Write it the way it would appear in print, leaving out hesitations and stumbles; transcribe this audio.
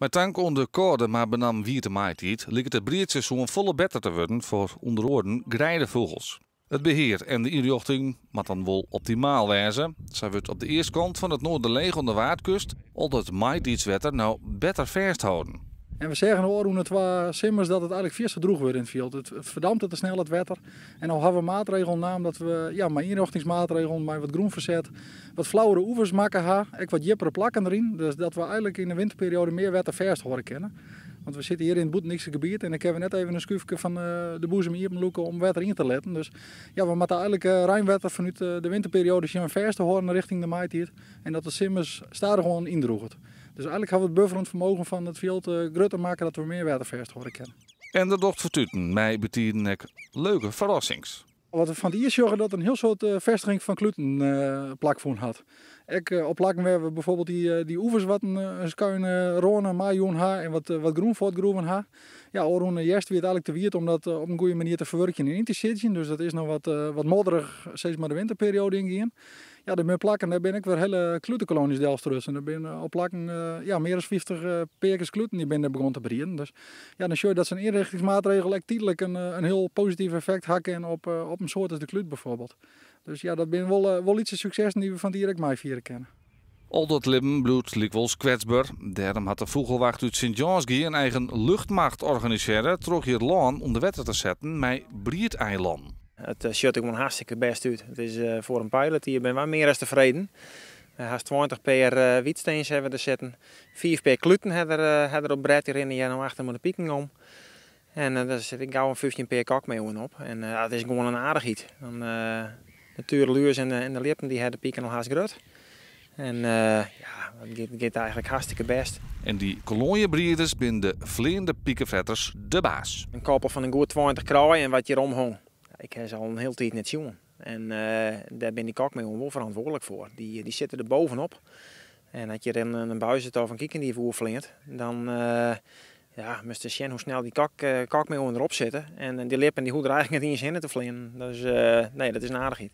Met dank aan de koude maar benam wierte maaitijd lijkt het breedseizoen volle beter te worden voor onder andere greidevogels. Het beheer en de inrichting moet dan wel optimaal wezen. Zo wordt op de eerste kant van het noorderliggende Waardkust al het maaitiidswetter nou beter vasthouden. En we zeggen al hoe het was simmers dat het eigenlijk vies gedroeg wordt in het veld. Het verdampt te snel het wetter. En al hebben we maatregelen naam dat we met inrichtingsmaatregelen, met wat groenverzet, wat flauwere oevers maken ook wat jippere plakken erin. Dus dat we eigenlijk in de winterperiode meer wetter vast horen kennen. Want we zitten hier in het Boetenikse gebied en ik heb net even een schuifje van de boezem hier loeken om wetter in te letten. Dus ja, we moeten eigenlijk ruimwetter vanuit de winterperiode zien vast te horen richting de maaitijd. En dat de simmers stadig gewoon indroegen. Dus eigenlijk hebben we het bufferend vermogen van het veld groter maken dat we meer wetter vast horen kennen. En de docht vertuten mij betieden ik leuke verrassings. Wat we van het eerst zorgen dat een heel soort vestiging van kluten plakvoen had. Op plakken waar we bijvoorbeeld die oevers wat een schuin ronen, maaioen en wat groen voortgroeven ha. Ja, orone juist weer eigenlijk te wierd om dat op een goede manier te verwerken en in te zitten. Dus dat is nog wat modderig, steeds maar de winterperiode ingaan. Ja, daar plakken, daar ben ik weer hele klutenkolonies delftrus. En daar ben op plakken meer dan 50 perkens kluten die ben begonnen te breeden. Dus ja, dan zie je dat zijn inrichtingsmaatregel echt tijdelijk een heel positief effect hakken op een soort als de kluut bijvoorbeeld. Dus ja, dat zijn wel iets successen die we van direct mij vieren kennen. Al dat libbenbloed liep wel kwetsbaar. Daarom had de vogelwacht uit Sint-Jansgie een eigen luchtmacht organiseren terug hier land om de wetten te zetten met Briet-eiland. Het ziet er gewoon hartstikke best uit. Het is voor een pilot hier ben we meer dan tevreden. Haast 20 per wietsteens hebben we er zitten. 4 per kluten hebben er op bret hierin en nou achter met de pieken om. En daar zit ik gauw een 15 per kakmeeuwen op. En het is gewoon een aardigheid. De tureluurs en de lippen die hebben de pieken al haast groot. En het gaat eigenlijk hartstikke best. En die koloniebreeders binnen de vleende piekenvetters de baas. Een koppel van een goed 20 kraaien en wat je omhong. Ik heb ze al een hele tijd net zien. En daar ben ik ook mee wel verantwoordelijk voor. Die zitten er bovenop. En als je dan een buis zit of een kieken die voer vleert, dan moest je zien hoe snel die kak mee erop zitten. En die lippen die hoeven er eigenlijk niet eens in te vleeren. Dus nee, dat is een aardigheid.